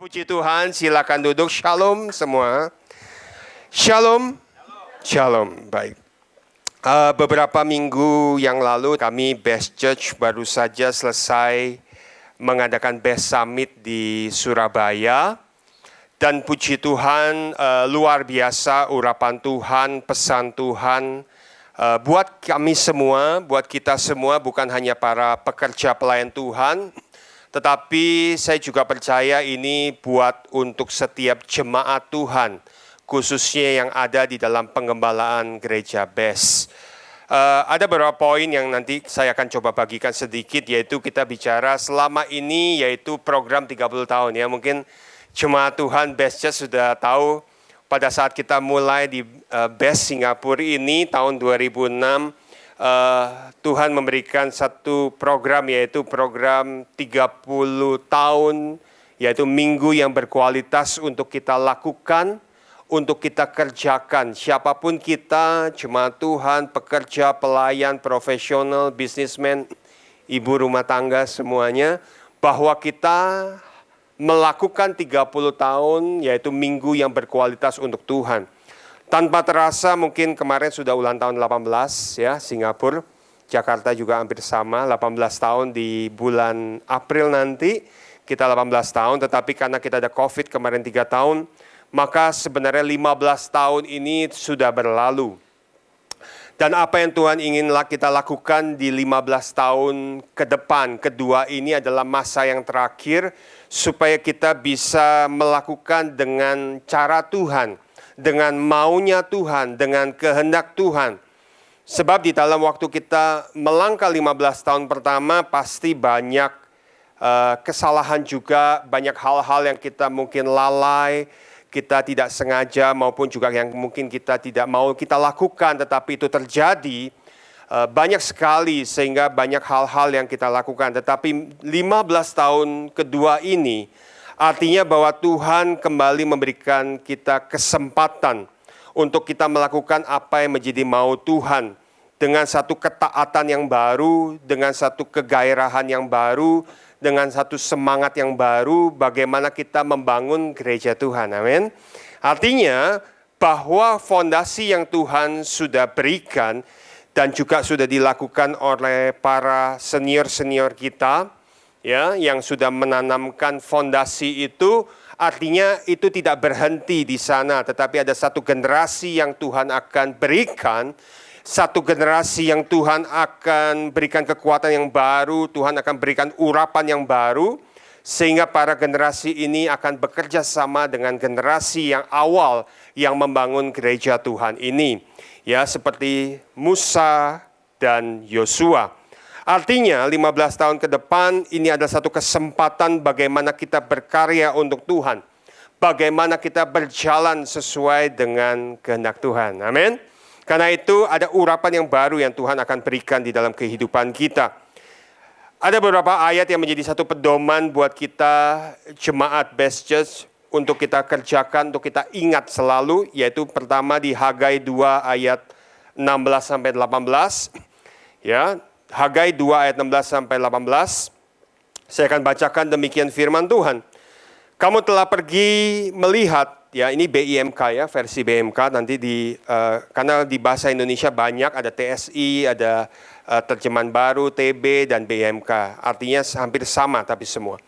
Puji Tuhan, silakan duduk. Shalom semua. Shalom. Shalom. Baik. Beberapa minggu yang lalu kami Best Church baru saja selesai mengadakan Best Summit di Surabaya. Dan puji Tuhan, luar biasa urapan Tuhan, pesan Tuhan. Buat kami semua, buat kita semua, bukan hanya para pekerja pelayan Tuhan, tetapi saya juga percaya ini buat untuk setiap jemaat Tuhan, khususnya yang ada di dalam pengembalaan gereja Best. Ada beberapa poin yang nanti saya akan coba bagikan sedikit, yaitu kita bicara selama ini, yaitu program 30 tahun ya. Mungkin jemaat Tuhan Best Church sudah tahu pada saat kita mulai di Best Singapura ini tahun 2006, Tuhan memberikan satu program, yaitu program 30 tahun, yaitu minggu yang berkualitas untuk kita lakukan, untuk kita kerjakan. Siapapun kita, jemaat Tuhan, pekerja, pelayan, profesional, bisnismen, ibu rumah tangga semuanya, bahwa kita melakukan 30 tahun, yaitu minggu yang berkualitas untuk Tuhan. Tanpa terasa mungkin kemarin sudah ulang tahun 18 ya, Singapura. Jakarta juga hampir sama, 18 tahun di bulan April nanti. Kita 18 tahun, tetapi karena kita ada COVID kemarin 3 tahun, maka sebenarnya 15 tahun ini sudah berlalu. Dan apa yang Tuhan ingin kita lakukan di 15 tahun ke depan, kedua ini adalah masa yang terakhir, supaya kita bisa melakukan dengan cara Tuhan, dengan maunya Tuhan, dengan kehendak Tuhan. Sebab di dalam waktu kita melangkah 15 tahun pertama, pasti banyak kesalahan juga, banyak hal-hal yang kita mungkin lalai, kita tidak sengaja, maupun juga yang mungkin kita tidak mau kita lakukan, tetapi itu terjadi banyak sekali, sehingga banyak hal-hal yang kita lakukan. Tetapi 15 tahun kedua ini, artinya bahwa Tuhan kembali memberikan kita kesempatan untuk kita melakukan apa yang menjadi mau Tuhan. Dengan satu ketaatan yang baru, dengan satu kegairahan yang baru, dengan satu semangat yang baru, bagaimana kita membangun gereja Tuhan. Amin. Artinya bahwa fondasi yang Tuhan sudah berikan dan juga sudah dilakukan oleh para senior-senior kita, ya, yang sudah menanamkan fondasi itu, artinya itu tidak berhenti di sana, tetapi ada satu generasi yang Tuhan akan berikan, satu generasi yang Tuhan akan berikan kekuatan yang baru, Tuhan akan berikan urapan yang baru, sehingga para generasi ini akan bekerja sama dengan generasi yang awal yang membangun gereja Tuhan ini, ya, seperti Musa dan Yosua. Artinya 15 tahun ke depan ini adalah satu kesempatan bagaimana kita berkarya untuk Tuhan. Bagaimana kita berjalan sesuai dengan kehendak Tuhan. Amin. Karena itu ada urapan yang baru yang Tuhan akan berikan di dalam kehidupan kita. Ada beberapa ayat yang menjadi satu pedoman buat kita jemaat Best Church untuk kita kerjakan, untuk kita ingat selalu. Yaitu pertama di Hagai 2 ayat 16-18. Ya, Hagai 2 ayat 16-18, saya akan bacakan demikian firman Tuhan. Kamu telah pergi melihat, ya ini BIMK ya, versi BIMK nanti karena di bahasa Indonesia banyak, ada TSI, ada terjemahan baru, TB, dan BIMK. Artinya hampir sama tapi semua.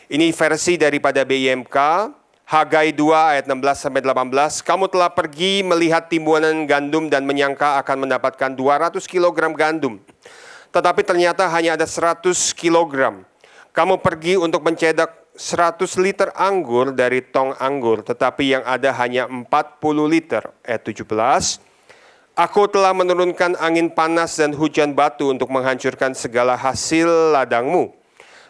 Ini versi daripada BIMK, Hagai 2 ayat 16-18, kamu telah pergi melihat timbunan gandum dan menyangka akan mendapatkan 200 kg gandum. Tetapi ternyata hanya ada 100 kg. Kamu pergi untuk mencetak 100 liter anggur dari tong anggur, tetapi yang ada hanya 40 liter. Ayat 17, aku telah menurunkan angin panas dan hujan batu untuk menghancurkan segala hasil ladangmu.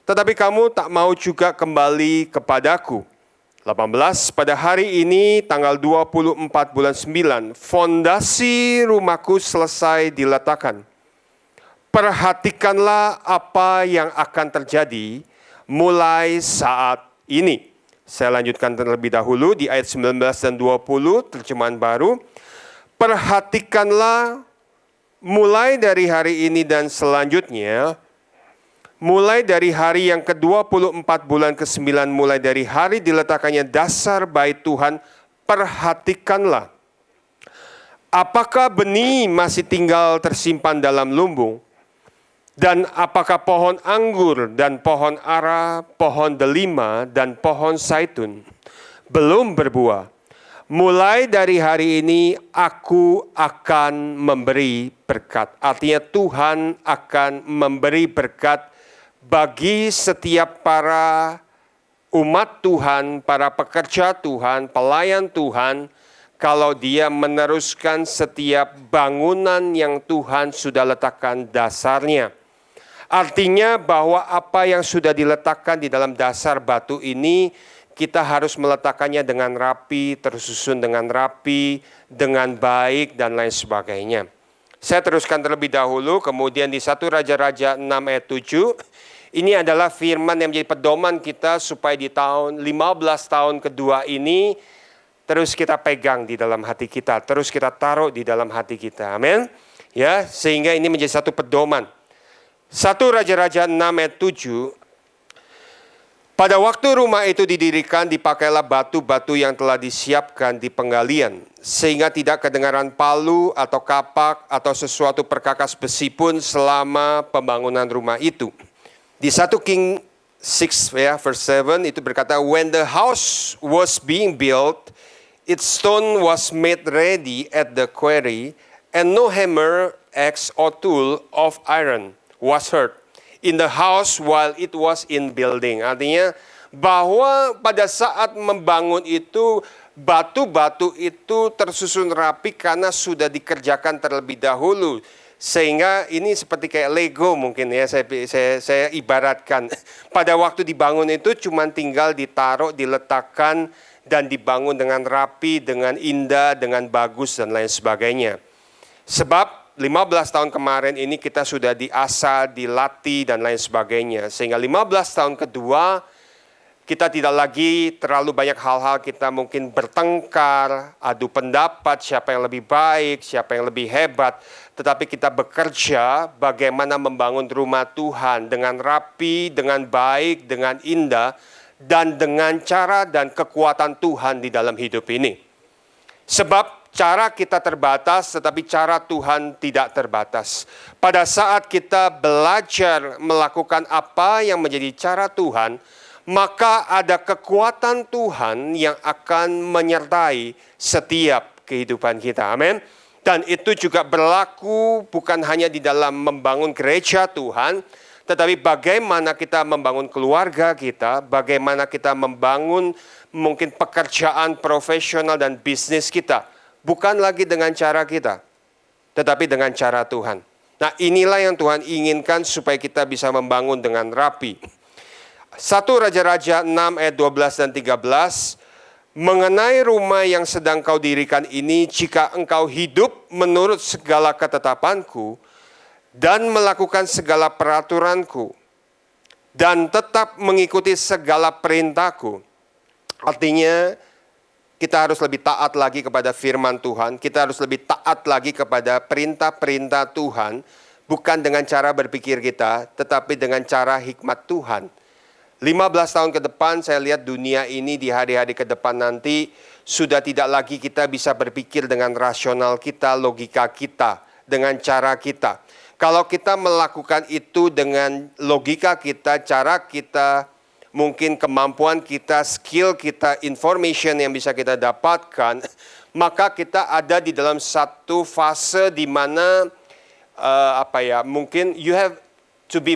Tetapi kamu tak mau juga kembali kepadaku. 18, pada hari ini tanggal 24 bulan 9, fondasi rumahku selesai diletakkan. Perhatikanlah apa yang akan terjadi mulai saat ini. Saya lanjutkan terlebih dahulu di ayat 19 dan 20, terjemahan baru. Perhatikanlah mulai dari hari ini dan selanjutnya, mulai dari hari yang ke-24 bulan ke-9, mulai dari hari diletakkannya dasar bait Tuhan, perhatikanlah. Apakah benih masih tinggal tersimpan dalam lumbung? Dan apakah pohon anggur dan pohon ara, pohon delima dan pohon zaitun belum berbuah? Mulai dari hari ini aku akan memberi berkat. Artinya Tuhan akan memberi berkat bagi setiap para umat Tuhan, para pekerja Tuhan, pelayan Tuhan, kalau dia meneruskan setiap bangunan yang Tuhan sudah letakkan dasarnya. Artinya bahwa apa yang sudah diletakkan di dalam dasar batu ini, kita harus meletakkannya dengan rapi, tersusun dengan rapi, dengan baik, dan lain sebagainya. Saya teruskan terlebih dahulu, kemudian di 1 Raja-Raja 6 ayat 7, ini adalah firman yang menjadi pedoman kita supaya di tahun 15 tahun kedua ini, terus kita pegang di dalam hati kita, terus kita taruh di dalam hati kita. Amin. Ya, sehingga ini menjadi satu pedoman. 1 Raja-Raja 6 ayat 7. Pada waktu rumah itu didirikan, dipakailah batu-batu yang telah disiapkan di penggalian, sehingga tidak kedengaran palu atau kapak atau sesuatu perkakas besi pun selama pembangunan rumah itu. Di 1 King 6 verse 7 itu berkata, when the house was being built, its stone was made ready at the quarry, and no hammer, axe, or tool of iron was heard in the house while it was in building. Artinya bahwa pada saat membangun itu, batu-batu itu tersusun rapi karena sudah dikerjakan terlebih dahulu. Sehingga ini seperti kayak Lego mungkin ya, saya ibaratkan. Pada waktu dibangun itu cuma tinggal ditaruh, diletakkan, dan dibangun dengan rapi, dengan indah, dengan bagus, dan lain sebagainya. Sebab 15 tahun kemarin ini kita sudah diasah, dilatih, dan lain sebagainya. Sehingga 15 tahun kedua, kita tidak lagi terlalu banyak hal-hal kita mungkin bertengkar, adu pendapat, siapa yang lebih baik, siapa yang lebih hebat. Tetapi kita bekerja bagaimana membangun rumah Tuhan dengan rapi, dengan baik, dengan indah, dan dengan cara dan kekuatan Tuhan di dalam hidup ini. Sebab cara kita terbatas, tetapi cara Tuhan tidak terbatas. Pada saat kita belajar melakukan apa yang menjadi cara Tuhan, maka ada kekuatan Tuhan yang akan menyertai setiap kehidupan kita. Amin. Dan itu juga berlaku bukan hanya di dalam membangun gereja Tuhan, tetapi bagaimana kita membangun keluarga kita, bagaimana kita membangun mungkin pekerjaan profesional dan bisnis kita. Bukan lagi dengan cara kita, tetapi dengan cara Tuhan. Nah, inilah yang Tuhan inginkan supaya kita bisa membangun dengan rapi. 1 Raja-Raja 6 ayat 12 dan 13. Mengenai rumah yang sedang kau dirikan ini, jika engkau hidup menurut segala ketetapanku, dan melakukan segala peraturanku, dan tetap mengikuti segala perintahku. Artinya, kita harus lebih taat lagi kepada firman Tuhan, kita harus lebih taat lagi kepada perintah-perintah Tuhan, bukan dengan cara berpikir kita, tetapi dengan cara hikmat Tuhan. 15 tahun ke depan, saya lihat dunia ini di hari-hari ke depan nanti, sudah tidak lagi kita bisa berpikir dengan rasional kita, logika kita, dengan cara kita. Kalau kita melakukan itu dengan logika kita, cara kita, mungkin kemampuan kita, skill kita, information yang bisa kita dapatkan, maka kita ada di dalam satu fase di mana mungkin you have to be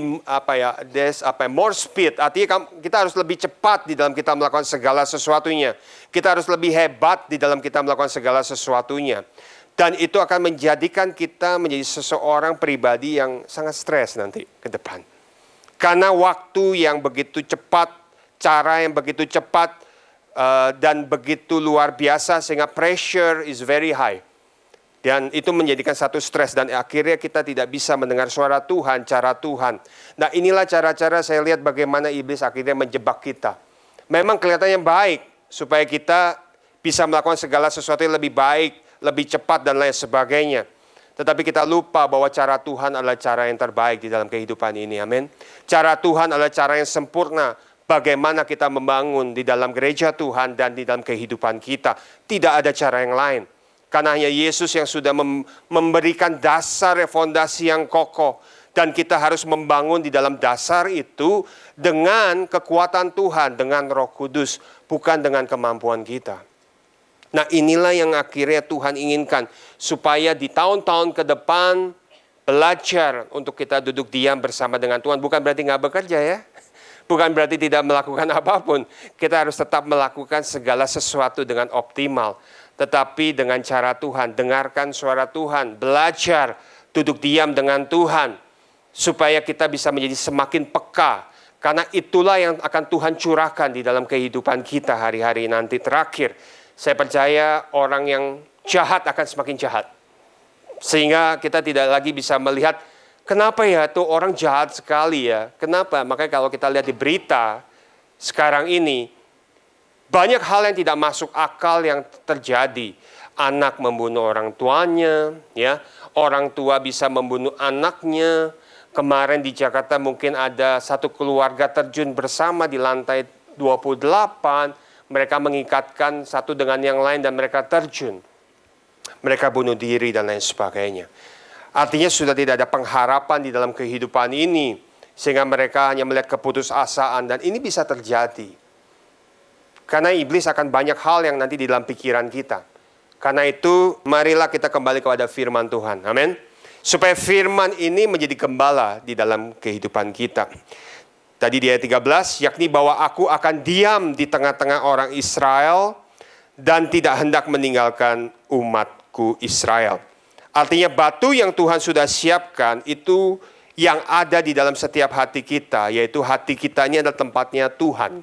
more speed. Artinya kita harus lebih cepat di dalam kita melakukan segala sesuatunya. Kita harus lebih hebat di dalam kita melakukan segala sesuatunya. Dan itu akan menjadikan kita menjadi seseorang pribadi yang sangat stres nanti ke depan. Karena waktu yang begitu cepat, cara yang begitu cepat, dan begitu luar biasa sehingga pressure is very high. Dan itu menjadikan satu stres dan akhirnya kita tidak bisa mendengar suara Tuhan, cara Tuhan. Nah, inilah cara-cara saya lihat bagaimana iblis akhirnya menjebak kita. Memang kelihatannya baik supaya kita bisa melakukan segala sesuatu yang lebih baik, lebih cepat dan lain sebagainya. Tetapi kita lupa bahwa cara Tuhan adalah cara yang terbaik di dalam kehidupan ini. Amin. Cara Tuhan adalah cara yang sempurna. Bagaimana kita membangun di dalam gereja Tuhan dan di dalam kehidupan kita. Tidak ada cara yang lain. Karena hanya Yesus yang sudah memberikan dasar fondasi yang kokoh. Dan kita harus membangun di dalam dasar itu dengan kekuatan Tuhan, dengan Roh Kudus. Bukan dengan kemampuan kita. Nah, inilah yang akhirnya Tuhan inginkan. Supaya di tahun-tahun ke depan belajar untuk kita duduk diam bersama dengan Tuhan. Bukan berarti nggak bekerja ya. Bukan berarti tidak melakukan apapun. Kita harus tetap melakukan segala sesuatu dengan optimal. Tetapi dengan cara Tuhan. Dengarkan suara Tuhan. Belajar duduk diam dengan Tuhan. Supaya kita bisa menjadi semakin peka. Karena itulah yang akan Tuhan curahkan di dalam kehidupan kita hari-hari nanti terakhir. Saya percaya orang yang jahat akan semakin jahat. Sehingga kita tidak lagi bisa melihat, kenapa ya tuh orang jahat sekali ya. Kenapa? Makanya kalau kita lihat di berita sekarang ini, banyak hal yang tidak masuk akal yang terjadi. Anak membunuh orang tuanya, ya. Orang tua bisa membunuh anaknya. Kemarin di Jakarta mungkin ada satu keluarga terjun bersama di lantai 28. Mereka mengikatkan satu dengan yang lain dan mereka terjun. Mereka bunuh diri dan lain sebagainya. Artinya sudah tidak ada pengharapan di dalam kehidupan ini. Sehingga mereka hanya melihat keputusasaan dan ini bisa terjadi. Karena iblis akan banyak hal yang nanti di dalam pikiran kita. Karena itu marilah kita kembali kepada firman Tuhan. Amin. Supaya firman ini menjadi gembala di dalam kehidupan kita. Tadi di ayat 13, yakni bahwa aku akan diam di tengah-tengah orang Israel dan tidak hendak meninggalkan umatku Israel. Artinya batu yang Tuhan sudah siapkan itu yang ada di dalam setiap hati kita, yaitu hati kita ini adalah tempatnya Tuhan.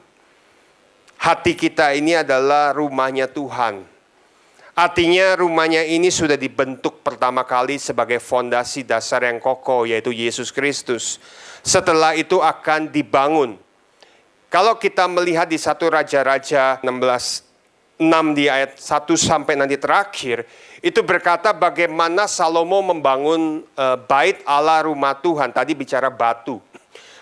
Hati kita ini adalah rumahnya Tuhan. Artinya rumahnya ini sudah dibentuk pertama kali sebagai fondasi dasar yang kokoh, yaitu Yesus Kristus. Setelah itu akan dibangun. Kalau kita melihat di 1 Raja-Raja 16:6 di ayat 1 sampai nanti terakhir, itu berkata bagaimana Salomo membangun bait Allah rumah Tuhan. Tadi bicara batu.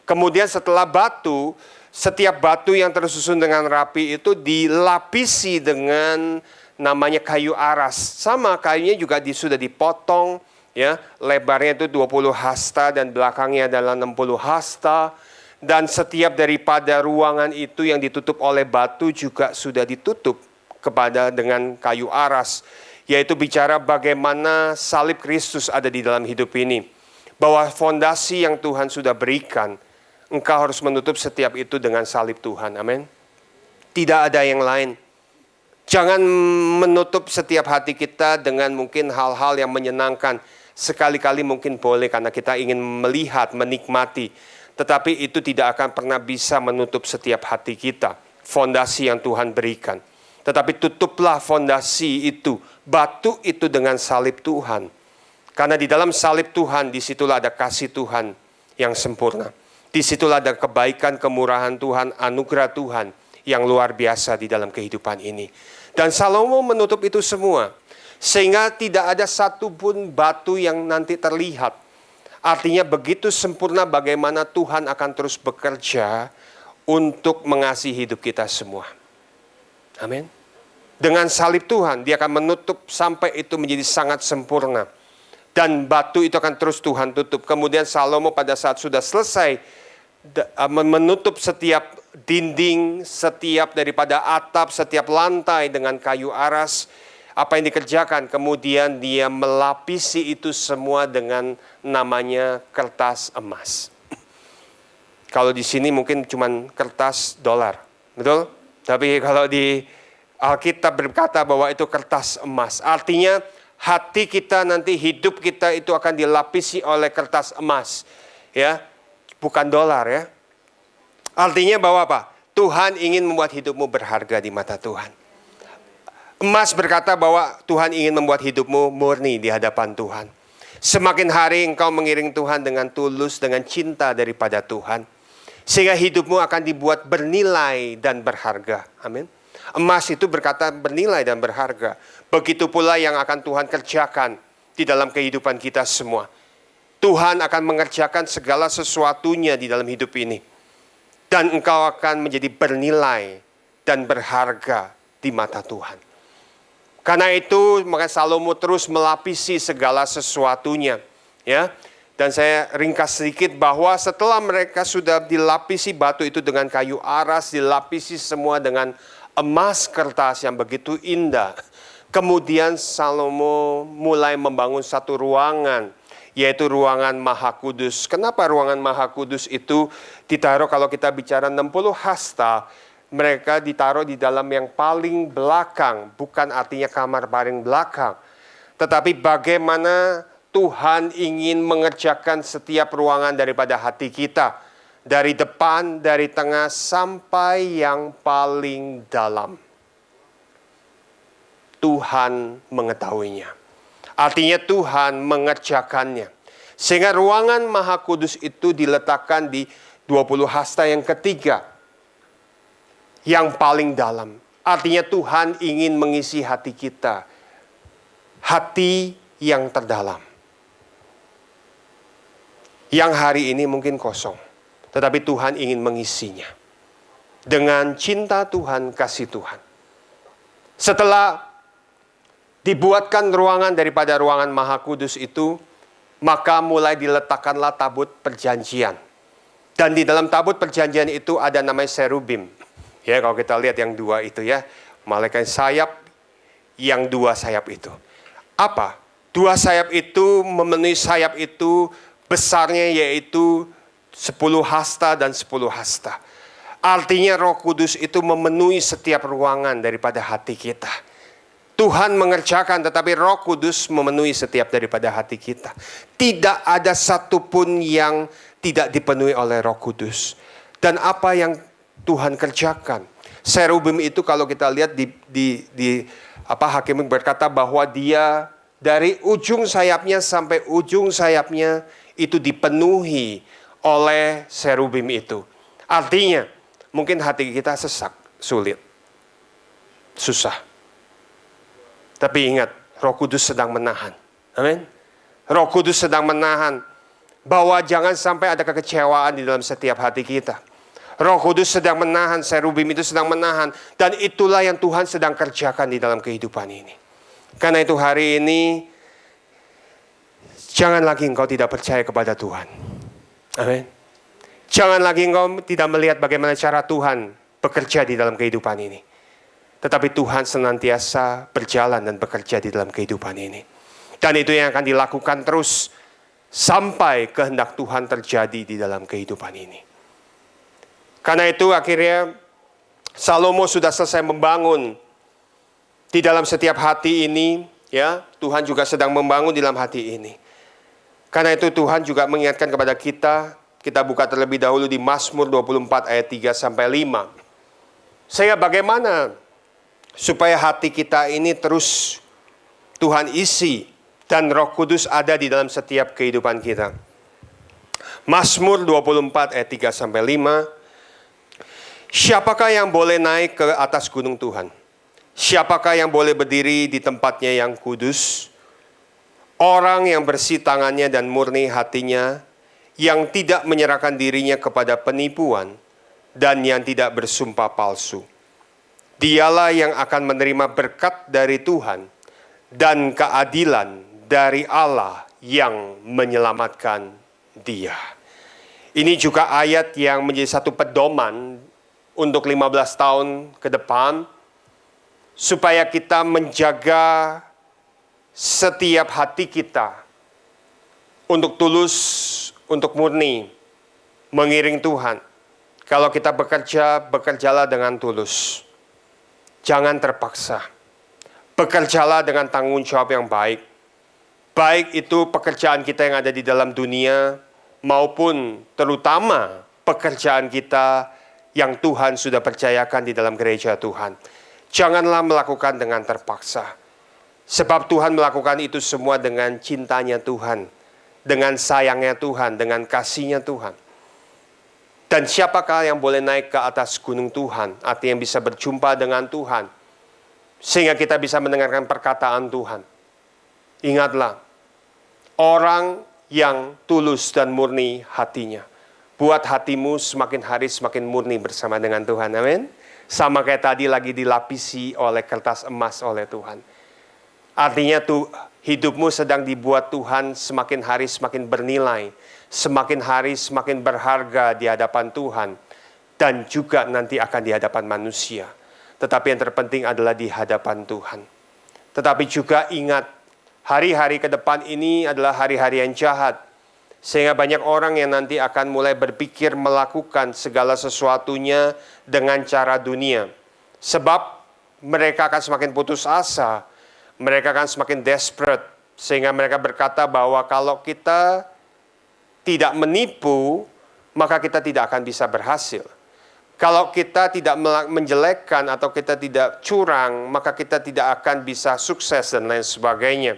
Kemudian setelah batu, setiap batu yang tersusun dengan rapi itu dilapisi dengan namanya kayu aras. Sama kayunya juga sudah dipotong. Ya, lebarnya itu 20 hasta dan belakangnya adalah 60 hasta. Dan setiap daripada ruangan itu yang ditutup oleh batu juga sudah ditutup kepada dengan kayu aras. Yaitu bicara bagaimana salib Kristus ada di dalam hidup ini. Bahwa fondasi yang Tuhan sudah berikan, engkau harus menutup setiap itu dengan salib Tuhan. Amin. Tidak ada yang lain. Jangan menutup setiap hati kita dengan mungkin hal-hal yang menyenangkan. Sekali-kali mungkin boleh karena kita ingin melihat, menikmati. Tetapi itu tidak akan pernah bisa menutup setiap hati kita. Fondasi yang Tuhan berikan. Tetapi tutuplah fondasi itu. Batu itu dengan salib Tuhan. Karena di dalam salib Tuhan, disitulah ada kasih Tuhan yang sempurna. Disitulah ada kebaikan, kemurahan Tuhan, anugerah Tuhan yang luar biasa di dalam kehidupan ini. Dan Salomo menutup itu semua. Sehingga tidak ada satupun batu yang nanti terlihat. Artinya begitu sempurna bagaimana Tuhan akan terus bekerja untuk mengasihi hidup kita semua. Amin. Dengan salib Tuhan, dia akan menutup sampai itu menjadi sangat sempurna. Dan batu itu akan terus Tuhan tutup. Kemudian Salomo pada saat sudah selesai menutup setiap dinding, setiap daripada atap, setiap lantai dengan kayu aras. Apa yang dikerjakan? Kemudian dia melapisi itu semua dengan namanya kertas emas. Kalau di sini mungkin cuma kertas dolar, betul? Tapi kalau di Alkitab berkata bahwa itu kertas emas. Artinya hati kita nanti, hidup kita itu akan dilapisi oleh kertas emas. Ya, bukan dolar ya. Artinya bahwa apa? Tuhan ingin membuat hidupmu berharga di mata Tuhan. Emas berkata bahwa Tuhan ingin membuat hidupmu murni di hadapan Tuhan. Semakin hari engkau mengiring Tuhan dengan tulus, dengan cinta daripada Tuhan. Sehingga hidupmu akan dibuat bernilai dan berharga. Amin. Emas itu berkata bernilai dan berharga. Begitu pula yang akan Tuhan kerjakan di dalam kehidupan kita semua. Tuhan akan mengerjakan segala sesuatunya di dalam hidup ini. Dan engkau akan menjadi bernilai dan berharga di mata Tuhan. Karena itu maka Salomo terus melapisi segala sesuatunya. Ya. Dan saya ringkas sedikit bahwa setelah mereka sudah dilapisi batu itu dengan kayu aras, dilapisi semua dengan emas kertas yang begitu indah. Kemudian Salomo mulai membangun satu ruangan, yaitu ruangan Maha Kudus. Kenapa ruangan Maha Kudus itu ditaruh kalau kita bicara 60 hasta, mereka ditaruh di dalam yang paling belakang, bukan artinya kamar paling belakang. Tetapi bagaimana Tuhan ingin mengerjakan setiap ruangan daripada hati kita. Dari depan, dari tengah, sampai yang paling dalam. Tuhan mengetahuinya. Artinya Tuhan mengerjakannya. Sehingga ruangan Maha Kudus itu diletakkan di 20 hasta yang ketiga. Yang paling dalam. Artinya Tuhan ingin mengisi hati kita. Hati yang terdalam. Yang hari ini mungkin kosong. Tetapi Tuhan ingin mengisinya. Dengan cinta Tuhan, kasih Tuhan. Setelah dibuatkan ruangan daripada ruangan Maha Kudus itu, maka mulai diletakkanlah tabut perjanjian. Dan di dalam tabut perjanjian itu ada namanya serubim. Ya, kalau kita lihat yang dua itu ya. Malaikat sayap, yang dua sayap itu. Apa? Dua sayap itu memenuhi sayap itu besarnya yaitu 10 hasta dan 10 hasta. Artinya Roh Kudus itu memenuhi setiap ruangan daripada hati kita. Tuhan mengerjakan tetapi Roh Kudus memenuhi setiap daripada hati kita. Tidak ada satupun yang tidak dipenuhi oleh Roh Kudus. Dan apa yang Tuhan kerjakan? Serubim itu kalau kita lihat Hakim berkata bahwa dia dari ujung sayapnya sampai ujung sayapnya itu dipenuhi oleh serubim itu. Artinya, mungkin hati kita sesak, sulit, susah. Tapi ingat, Roh Kudus sedang menahan. Amin. Roh Kudus sedang menahan bahwa jangan sampai ada kekecewaan di dalam setiap hati kita. Roh Kudus sedang menahan, serubim itu sedang menahan. Dan itulah yang Tuhan sedang kerjakan di dalam kehidupan ini. Karena itu hari ini, jangan lagi engkau tidak percaya kepada Tuhan. Amin. Jangan lagi engkau tidak melihat bagaimana cara Tuhan bekerja di dalam kehidupan ini. Tetapi Tuhan senantiasa berjalan dan bekerja di dalam kehidupan ini. Dan itu yang akan dilakukan terus sampai kehendak Tuhan terjadi di dalam kehidupan ini. Karena itu akhirnya Salomo sudah selesai membangun di dalam setiap hati ini. Ya, Tuhan juga sedang membangun di dalam hati ini. Karena itu Tuhan juga mengingatkan kepada kita. Kita buka terlebih dahulu di Mazmur 24 ayat 3 sampai 5. Sehingga bagaimana supaya hati kita ini terus Tuhan isi dan Roh Kudus ada di dalam setiap kehidupan kita. Mazmur 24 ayat 3 sampai 5. Siapakah yang boleh naik ke atas gunung Tuhan? Siapakah yang boleh berdiri di tempatnya yang kudus? Orang yang bersih tangannya dan murni hatinya, yang tidak menyerahkan dirinya kepada penipuan, dan yang tidak bersumpah palsu. Dialah yang akan menerima berkat dari Tuhan, dan keadilan dari Allah yang menyelamatkan dia. Ini juga ayat yang menjadi satu pedoman untuk 15 tahun ke depan, supaya kita menjaga setiap hati kita untuk tulus, untuk murni, mengiring Tuhan. Kalau kita bekerja, bekerjalah dengan tulus. Jangan terpaksa. Bekerjalah dengan tanggung jawab yang baik. Baik itu pekerjaan kita yang ada di dalam dunia, maupun terutama pekerjaan kita yang Tuhan sudah percayakan di dalam gereja Tuhan. Janganlah melakukan dengan terpaksa. Sebab Tuhan melakukan itu semua dengan cintanya Tuhan, dengan sayangnya Tuhan, dengan kasihnya Tuhan. Dan siapakah yang boleh naik ke atas gunung Tuhan, artinya bisa berjumpa dengan Tuhan, sehingga kita bisa mendengarkan perkataan Tuhan. Ingatlah, orang yang tulus dan murni hatinya. Buat hatimu semakin hari semakin murni bersama dengan Tuhan. Amin. Sama kayak tadi lagi dilapisi oleh kertas emas oleh Tuhan. Artinya tuh hidupmu sedang dibuat Tuhan semakin hari semakin bernilai. Semakin hari semakin berharga di hadapan Tuhan. Dan juga nanti akan di hadapan manusia. Tetapi yang terpenting adalah di hadapan Tuhan. Tetapi juga ingat, hari-hari ke depan ini adalah hari-hari yang jahat. Sehingga banyak orang yang nanti akan mulai berpikir melakukan segala sesuatunya dengan cara dunia. Sebab mereka akan semakin putus asa, mereka akan semakin desperate. Sehingga mereka berkata bahwa kalau kita tidak menipu, maka kita tidak akan bisa berhasil. Kalau kita tidak menjelekkan atau kita tidak curang, maka kita tidak akan bisa sukses dan lain sebagainya.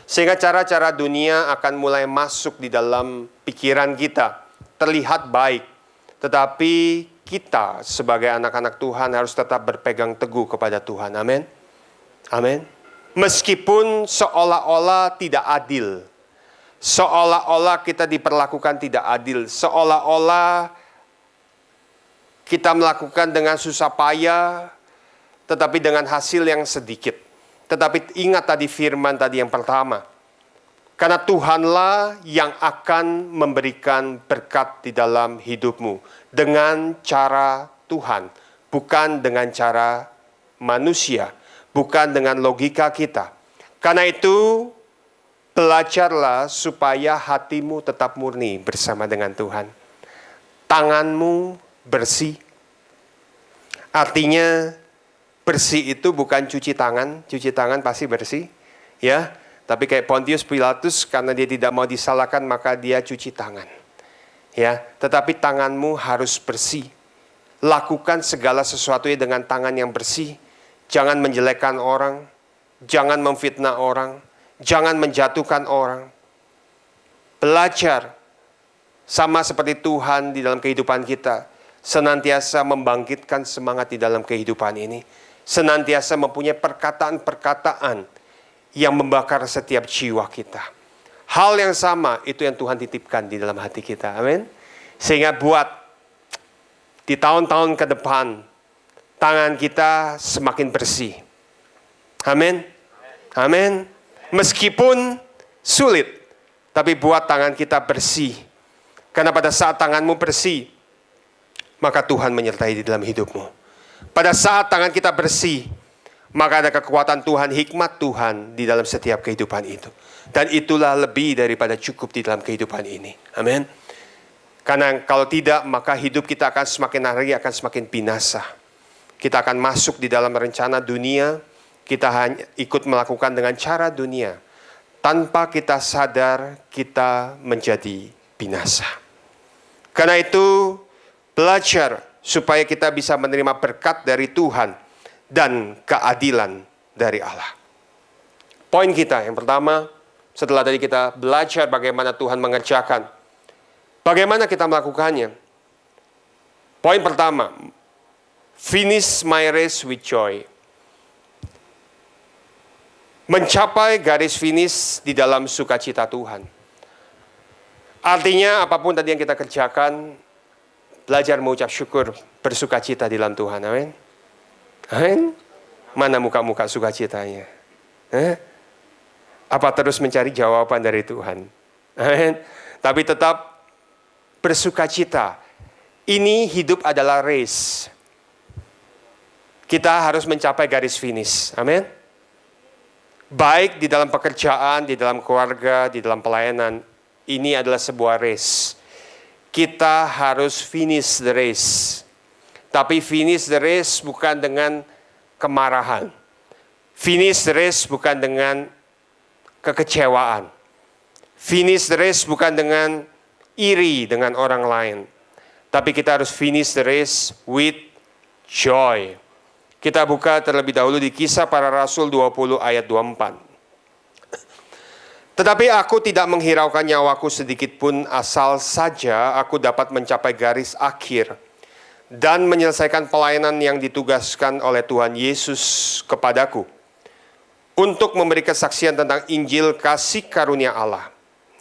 Sehingga cara-cara dunia akan mulai masuk di dalam pikiran kita. Terlihat baik. Tetapi kita sebagai anak-anak Tuhan harus tetap berpegang teguh kepada Tuhan. Amin. Amin. Meskipun seolah-olah tidak adil. Seolah-olah kita diperlakukan tidak adil. Seolah-olah kita melakukan dengan susah payah, tetapi dengan hasil yang sedikit. Tetapi ingat tadi firman tadi yang pertama. Karena Tuhanlah yang akan memberikan berkat di dalam hidupmu. Dengan cara Tuhan. Bukan dengan cara manusia. Bukan dengan logika kita. Karena itu, belajarlah supaya hatimu tetap murni bersama dengan Tuhan. Tanganmu bersih. Artinya bersih itu bukan cuci tangan pasti bersih, ya. Tapi kayak Pontius Pilatus karena dia tidak mau disalahkan maka dia cuci tangan. Ya, tetapi tanganmu harus bersih. Lakukan segala sesuatunya dengan tangan yang bersih. Jangan menjelekkan orang, jangan memfitnah orang, jangan menjatuhkan orang. Belajar sama seperti Tuhan di dalam kehidupan kita. Senantiasa membangkitkan semangat di dalam kehidupan ini. Senantiasa mempunyai perkataan-perkataan yang membakar setiap jiwa kita. Hal yang sama itu yang Tuhan titipkan di dalam hati kita. Amin. Sehingga buat di tahun-tahun ke depan, tangan kita semakin bersih. Amin. Amin. Meskipun sulit, tapi buat tangan kita bersih. Karena pada saat tanganmu bersih, maka Tuhan menyertai di dalam hidupmu. Pada saat tangan kita bersih, maka ada kekuatan Tuhan, hikmat Tuhan di dalam setiap kehidupan itu. Dan itulah lebih daripada cukup di dalam kehidupan ini. Amin. Karena kalau tidak, maka hidup kita akan semakin hari akan semakin binasa. Kita akan masuk di dalam rencana dunia, kita hanya ikut melakukan dengan cara dunia. Tanpa kita sadar, kita menjadi binasa. Karena itu, belajar supaya kita bisa menerima berkat dari Tuhan dan keadilan dari Allah. Poin kita yang pertama, setelah tadi kita belajar bagaimana Tuhan mengerjakan, bagaimana kita melakukannya. Poin pertama, finish my race with joy. Mencapai garis finish di dalam sukacita Tuhan. Artinya apapun tadi yang kita kerjakan, belajar mengucap syukur, bersukacita di dalam Tuhan. Amin. Amin. Mana muka-muka sukacitanya? Apa terus mencari jawaban dari Tuhan? Amin. Tapi tetap bersukacita. Ini hidup adalah race. Kita harus mencapai garis finish. Amin. Baik di dalam pekerjaan, di dalam keluarga, di dalam pelayanan. Ini adalah sebuah race. Kita harus finish the race. Tapi finish the race bukan dengan kemarahan. Finish the race bukan dengan kekecewaan. Finish the race bukan dengan iri dengan orang lain. Tapi kita harus finish the race with joy. Kita buka terlebih dahulu di Kisah Para Rasul 20 ayat 24. Tetapi aku tidak menghiraukan nyawaku sedikit pun asal saja aku dapat mencapai garis akhir dan menyelesaikan pelayanan yang ditugaskan oleh Tuhan Yesus kepadaku. untuk memberi kesaksian tentang Injil kasih karunia Allah.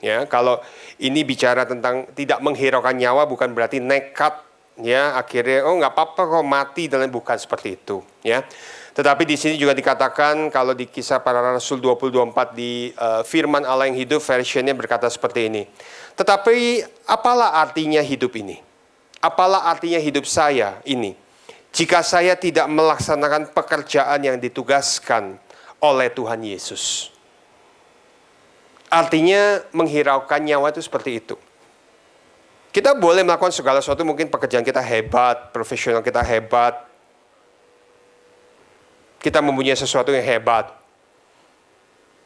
Ya, kalau ini bicara tentang tidak menghiraukan nyawa bukan berarti nekat, ya akhirnya nggak apa-apa kok mati, dan bukan seperti itu, ya. Tetapi di sini juga dikatakan kalau di Kisah Para Rasul 20:24 di Firman Allah yang hidup versionnya berkata seperti ini. Tetapi apalah artinya hidup ini? Apalah artinya hidup saya ini? Jika saya tidak melaksanakan pekerjaan yang ditugaskan oleh Tuhan Yesus. Artinya menghiraukan nyawa itu seperti itu. Kita boleh melakukan segala sesuatu, mungkin pekerjaan kita hebat, profesional kita hebat. Kita mempunyai sesuatu yang hebat.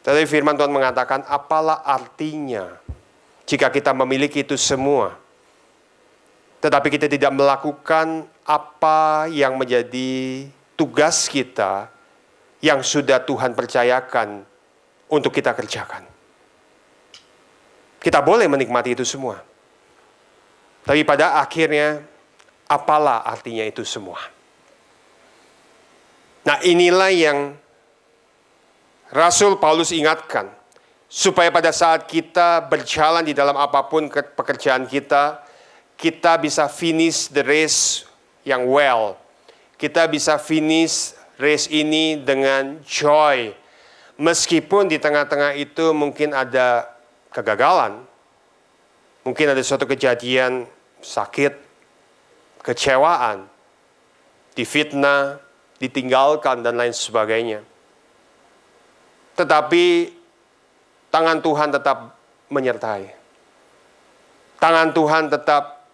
Tetapi firman Tuhan mengatakan, apalah artinya jika kita memiliki itu semua, tetapi kita tidak melakukan apa yang menjadi tugas kita yang sudah Tuhan percayakan untuk kita kerjakan. Kita boleh menikmati itu semua. Tapi pada akhirnya, apalah artinya itu semua? Nah, inilah yang Rasul Paulus ingatkan. Supaya pada saat kita berjalan di dalam apapun pekerjaan kita, kita bisa finish the race yang well. Kita bisa finish race ini dengan joy. Meskipun di tengah-tengah itu mungkin ada kegagalan, mungkin ada suatu kejadian sakit, kecewaan, difitnah, ditinggalkan, dan lain sebagainya. Tetapi tangan Tuhan tetap menyertai. Tangan Tuhan tetap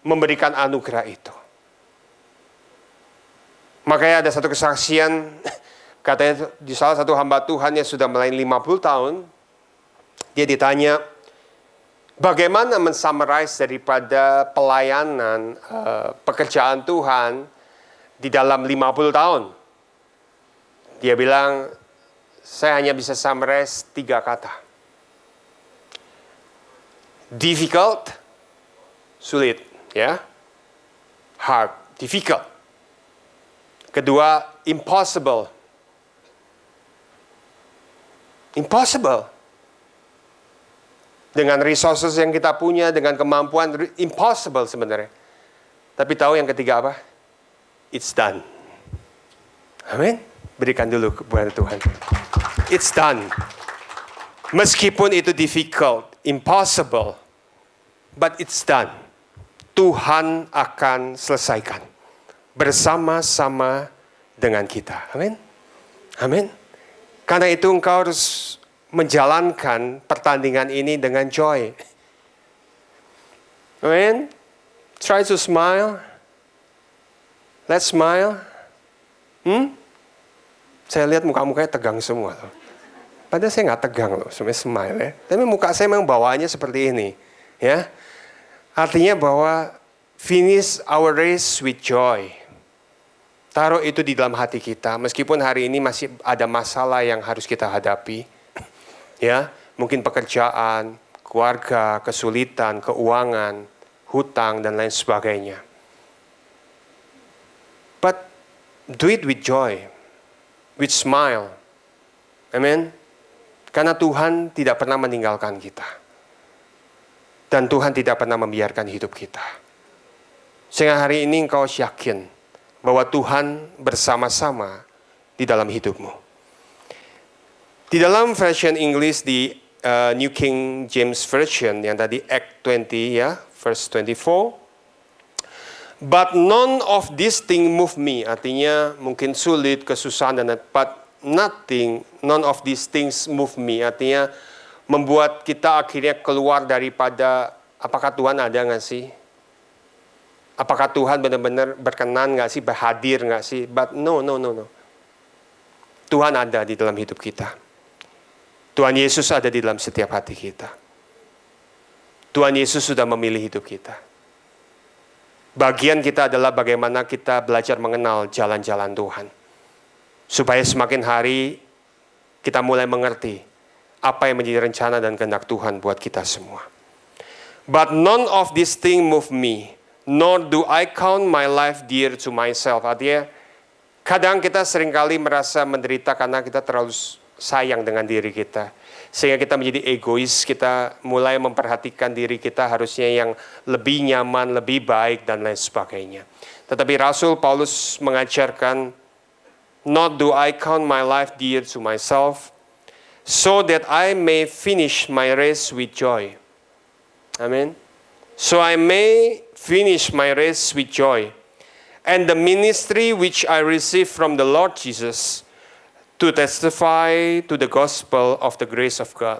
memberikan anugerah itu. Makanya ada satu kesaksian, katanya di salah satu hamba Tuhan yang sudah melayani 50 tahun, dia ditanya, bagaimana mensummarize daripada pelayanan pekerjaan Tuhan di dalam 50 tahun? Dia bilang, saya hanya bisa summarize 3 kata. Difficult, sulit, ya. Hard, difficult. Kedua, impossible. Impossible. Dengan resources yang kita punya, dengan kemampuan, impossible sebenarnya. Tapi tahu yang ketiga apa? It's done. Amin. Berikan dulu kepada Tuhan. It's done. Meskipun itu difficult, impossible, but it's done. Tuhan akan selesaikan bersama-sama dengan kita. Amin. Amin. Karena itu engkau harus menjalankan pertandingan ini dengan joy. Amin. Try to smile. Let's smile. Saya lihat muka-mukanya tegang semua loh. Padahal saya nggak tegang loh, sebenarnya smile ya. Tapi muka saya memang bawaannya seperti ini, ya. Artinya bahwa finish our race with joy. Taruh itu di dalam hati kita, meskipun hari ini masih ada masalah yang harus kita hadapi, ya. Mungkin pekerjaan, keluarga, kesulitan, keuangan, hutang dan lain sebagainya. But do it with joy. With smile. Amen. Karena Tuhan tidak pernah meninggalkan kita. Dan Tuhan tidak pernah membiarkan hidup kita. Sehingga hari ini engkau yakin bahwa Tuhan bersama-sama di dalam hidupmu. Di dalam version English di New King James Version yang tadi Act 20 ya, verse 24. But none of these things move me. Artinya mungkin sulit, kesusahan, dan but nothing, none of these things move me. Artinya membuat kita akhirnya keluar daripada apakah Tuhan ada nggak sih? Apakah Tuhan benar-benar berkenan nggak sih, berhadir nggak sih? But no. Tuhan ada di dalam hidup kita. Tuhan Yesus ada di dalam setiap hati kita. Tuhan Yesus sudah memilih hidup kita. Bagian kita adalah bagaimana kita belajar mengenal jalan-jalan Tuhan. Supaya semakin hari kita mulai mengerti apa yang menjadi rencana dan kehendak Tuhan buat kita semua. But none of these things move me, nor do I count my life dear to myself. Artinya, kadang kita seringkali merasa menderita karena kita terlalu sayang dengan diri kita. Sehingga kita menjadi egois, kita mulai memperhatikan diri kita harusnya yang lebih nyaman, lebih baik, dan lain sebagainya. Tetapi Rasul Paulus mengajarkan, "Not do I count my life dear to myself, so that I may finish my race with joy." Amen. So I may finish my race with joy, and the ministry which I received from the Lord Jesus, to testify to the gospel of the grace of God.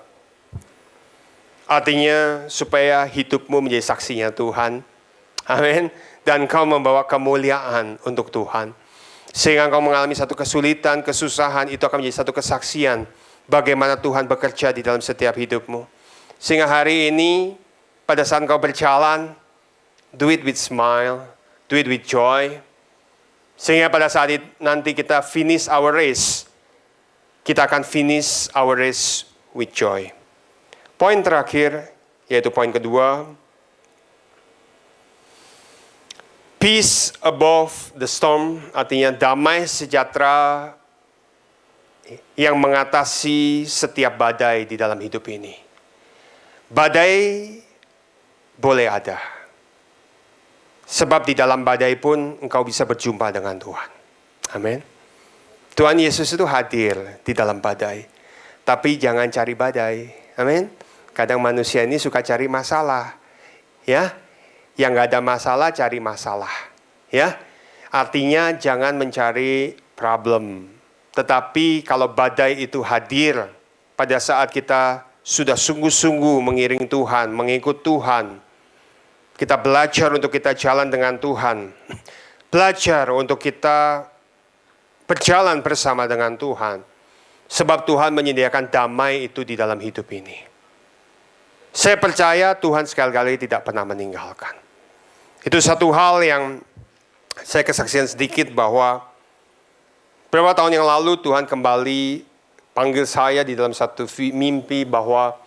Artinya supaya hidupmu menjadi saksinya Tuhan. Amin. Dan kau membawa kemuliaan untuk Tuhan. Sehingga kau mengalami satu kesulitan, kesusahan, itu akan menjadi satu kesaksian bagaimana Tuhan bekerja di dalam setiap hidupmu. Sehingga hari ini pada saat kau berjalan, do it with smile, do it with joy. Sehingga pada saat nanti kita finish our race, kita akan finish our race with joy. Poin terakhir, yaitu poin kedua. Peace above the storm, artinya damai sejahtera yang mengatasi setiap badai di dalam hidup ini. Badai boleh ada. Sebab di dalam badai pun engkau bisa berjumpa dengan Tuhan. Amin. Tuhan Yesus itu hadir di dalam badai. Tapi jangan cari badai. Amin. Kadang manusia ini suka cari masalah. Ya. Yang gak ada masalah, cari masalah. Ya. Artinya jangan mencari problem. Tetapi kalau badai itu hadir pada saat kita sudah sungguh-sungguh mengiring Tuhan, mengikut Tuhan. Kita belajar untuk kita jalan dengan Tuhan. Belajar untuk kita berjalan bersama dengan Tuhan. Sebab Tuhan menyediakan damai itu di dalam hidup ini. Saya percaya Tuhan sekali-kali tidak pernah meninggalkan. Itu satu hal yang saya kesaksian sedikit bahwa beberapa tahun yang lalu Tuhan kembali panggil saya di dalam satu mimpi bahwa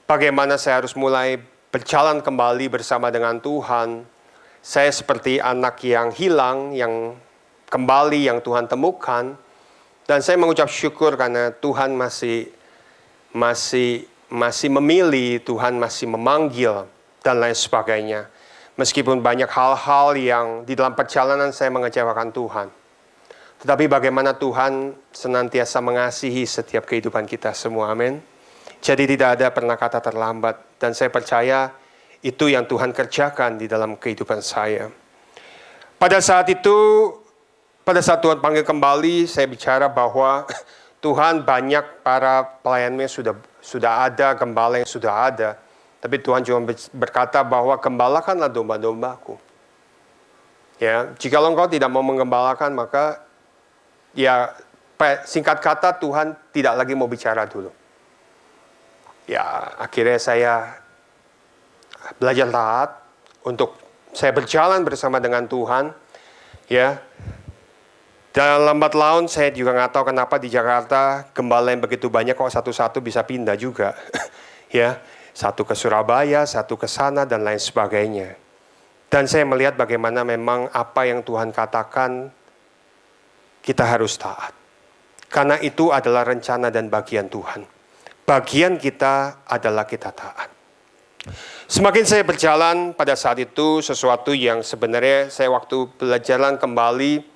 bagaimana saya harus mulai berjalan kembali bersama dengan Tuhan. Saya seperti anak yang hilang, yang kembali yang Tuhan temukan, dan saya mengucap syukur karena Tuhan masih memilih, Tuhan masih memanggil dan lain sebagainya. Meskipun banyak hal-hal yang di dalam perjalanan saya mengecewakan Tuhan, tetapi bagaimana Tuhan senantiasa mengasihi setiap kehidupan kita semua, amin. Jadi tidak ada pernah kata terlambat, dan saya percaya itu yang Tuhan kerjakan di dalam kehidupan saya. Pada saat itu, pada saat Tuhan panggil kembali, saya bicara bahwa Tuhan banyak para pelayannya sudah ada, gembala yang sudah ada. Tapi Tuhan cuma berkata bahwa gembalakanlah domba-dombaku. Ya, jika engkau tidak mau menggembalakan, maka ya singkat kata Tuhan tidak lagi mau bicara dulu. Ya, akhirnya saya belajar taat untuk saya berjalan bersama dengan Tuhan. Ya. Dan lambat laun saya juga nggak tahu kenapa di Jakarta gembala yang begitu banyak kok satu-satu bisa pindah juga. Ya, satu ke Surabaya, satu ke sana dan lain sebagainya. Dan saya melihat bagaimana memang apa yang Tuhan katakan kita harus taat. Karena itu adalah rencana dan bagian Tuhan. Bagian kita adalah kita taat. Semakin saya berjalan pada saat itu sesuatu yang sebenarnya saya waktu berjalan kembali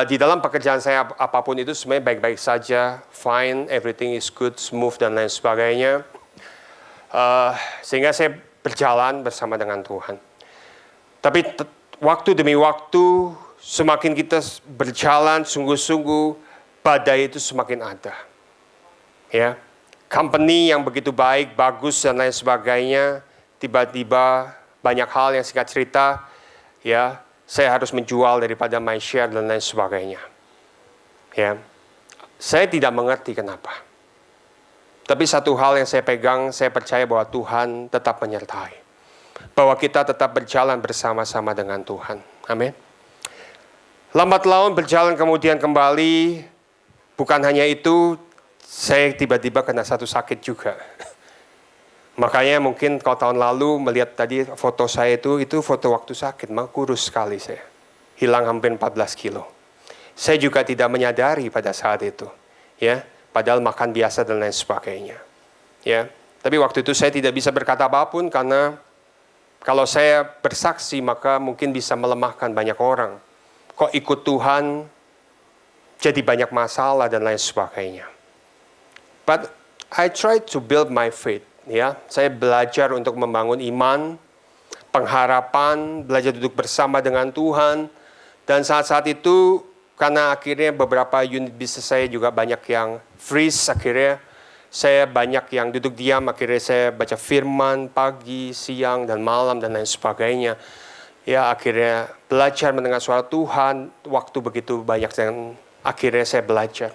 di dalam pekerjaan saya apapun itu sebenarnya baik-baik saja, fine, everything is good, smooth dan lain sebagainya. Sehingga saya berjalan bersama dengan Tuhan. Tapi waktu demi waktu semakin kita berjalan sungguh-sungguh, badai itu semakin ada. Ya, company yang begitu baik, bagus dan lain sebagainya, tiba-tiba banyak hal yang singkat cerita, ya. Saya harus menjual daripada my share dan lain sebagainya. Ya, saya tidak mengerti kenapa. Tapi satu hal yang saya pegang, saya percaya bahwa Tuhan tetap menyertai. Bahwa kita tetap berjalan bersama-sama dengan Tuhan. Amin. Lambat laun berjalan kemudian kembali. Bukan hanya itu, saya tiba-tiba kena satu sakit juga. Makanya mungkin kalau tahun lalu melihat tadi foto saya itu foto waktu sakit, maka kurus sekali saya. Hilang hampir 14 kilo. Saya juga tidak menyadari pada saat itu. Ya, padahal makan biasa dan lain sebagainya. Ya, tapi waktu itu saya tidak bisa berkata apapun karena kalau saya bersaksi maka mungkin bisa melemahkan banyak orang. Kok ikut Tuhan jadi banyak masalah dan lain sebagainya. But I try to build my faith. Ya, saya belajar untuk membangun iman, pengharapan, belajar duduk bersama dengan Tuhan. Dan saat-saat itu, karena akhirnya beberapa unit bisnis saya juga banyak yang freeze, akhirnya saya banyak yang duduk diam, akhirnya saya baca firman pagi, siang, dan malam, dan lain sebagainya. Ya, akhirnya belajar mendengar suara Tuhan, waktu begitu banyak yang akhirnya saya belajar.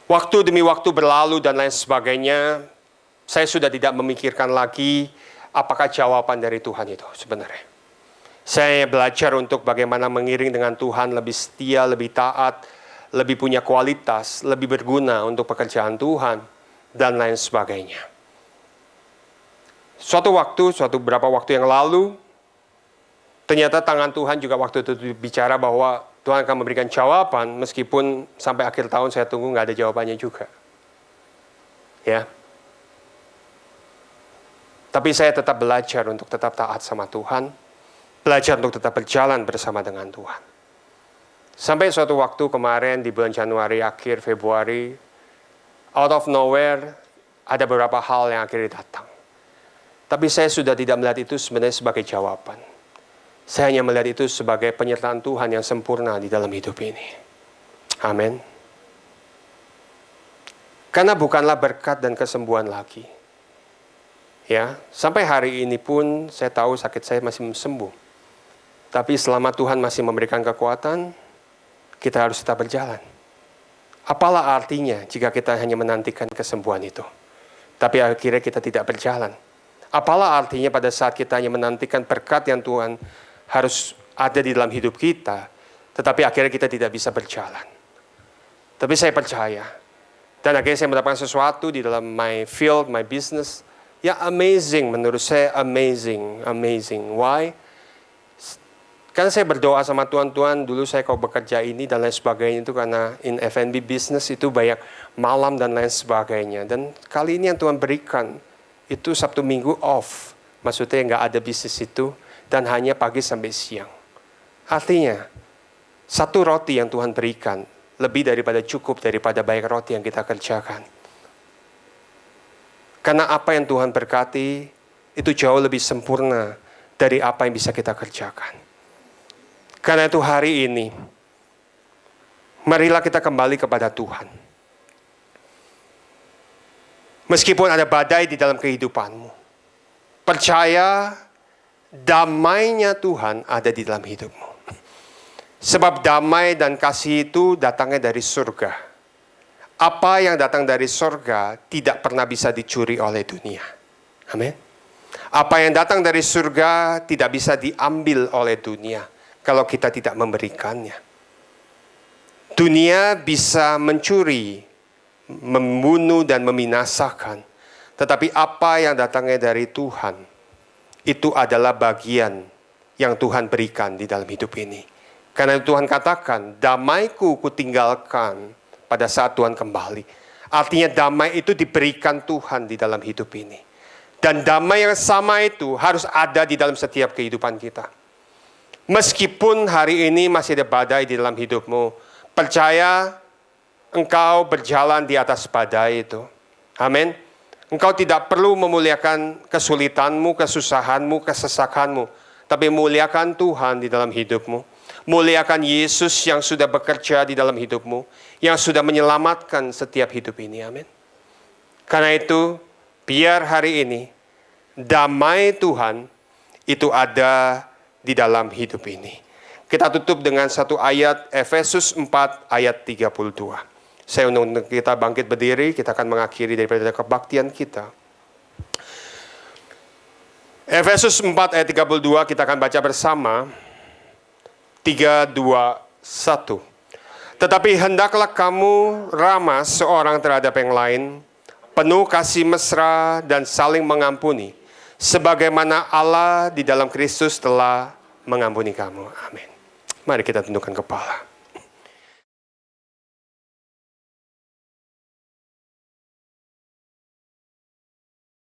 Waktu demi waktu berlalu dan lain sebagainya, saya sudah tidak memikirkan lagi apakah jawaban dari Tuhan itu sebenarnya. Saya belajar untuk bagaimana mengiring dengan Tuhan lebih setia, lebih taat, lebih punya kualitas, lebih berguna untuk pekerjaan Tuhan, dan lain sebagainya. Beberapa waktu yang lalu, ternyata tangan Tuhan juga waktu itu bicara bahwa Tuhan akan memberikan jawaban, meskipun sampai akhir tahun saya tunggu nggak ada jawabannya juga. Ya. Tapi saya tetap belajar untuk tetap taat sama Tuhan, belajar untuk tetap berjalan bersama dengan Tuhan. Sampai suatu waktu kemarin di bulan Januari, akhir Februari, out of nowhere, ada beberapa hal yang akhirnya datang. Tapi saya sudah tidak melihat itu sebenarnya sebagai jawaban. Saya hanya melihat itu sebagai penyertaan Tuhan yang sempurna di dalam hidup ini. Amin. Karena bukanlah berkat dan kesembuhan lagi. Ya, sampai hari ini pun saya tahu sakit saya masih sembuh. Tapi selama Tuhan masih memberikan kekuatan, kita harus tetap berjalan. Apalah artinya jika kita hanya menantikan kesembuhan itu, tapi akhirnya kita tidak berjalan? Apalah artinya pada saat kita hanya menantikan berkat yang Tuhan harus ada di dalam hidup kita, tetapi akhirnya kita tidak bisa berjalan? Tapi saya percaya, dan akhirnya saya mendapatkan sesuatu di dalam my field, my business, ya amazing, menurut saya amazing. Why? Karena saya berdoa sama Tuhan, dulu saya kalau bekerja ini dan lain sebagainya itu karena in F&B business itu banyak malam dan lain sebagainya. Dan kali ini yang Tuhan berikan, itu Sabtu Minggu off. Maksudnya nggak ada bisnis itu, dan hanya pagi sampai siang. Artinya, satu roti yang Tuhan berikan, lebih daripada cukup daripada banyak roti yang kita kerjakan. Karena apa yang Tuhan berkati, itu jauh lebih sempurna dari apa yang bisa kita kerjakan. Karena itu hari ini, marilah kita kembali kepada Tuhan. Meskipun ada badai di dalam kehidupanmu, percaya damainya Tuhan ada di dalam hidupmu. Sebab damai dan kasih itu datangnya dari surga. Apa yang datang dari surga tidak pernah bisa dicuri oleh dunia. Amin. Apa yang datang dari surga tidak bisa diambil oleh dunia kalau kita tidak memberikannya. Dunia bisa mencuri, membunuh dan membinasakan. Tetapi apa yang datangnya dari Tuhan, itu adalah bagian yang Tuhan berikan di dalam hidup ini. Karena Tuhan katakan, damaiku kutinggalkan pada saat Tuhan kembali. Artinya damai itu diberikan Tuhan di dalam hidup ini. Dan damai yang sama itu harus ada di dalam setiap kehidupan kita. Meskipun hari ini masih ada badai di dalam hidupmu, percaya engkau berjalan di atas badai itu. Amin. Engkau tidak perlu memuliakan kesulitanmu, kesusahanmu, kesesakanmu, tapi muliakan Tuhan di dalam hidupmu. Muliakan Yesus yang sudah bekerja di dalam hidupmu, yang sudah menyelamatkan setiap hidup ini. Amin. Karena itu, biar hari ini damai Tuhan itu ada di dalam hidup ini. Kita tutup dengan satu ayat, Efesus 4 ayat 32. Saya undang kita bangkit berdiri, kita akan mengakhiri daripada kebaktian kita. Efesus 4 ayat 32 kita akan baca bersama. 3, 2, 1. Tetapi hendaklah kamu ramah seorang terhadap yang lain, penuh kasih mesra dan saling mengampuni, sebagaimana Allah di dalam Kristus telah mengampuni kamu. Amin. Mari kita tundukkan kepala.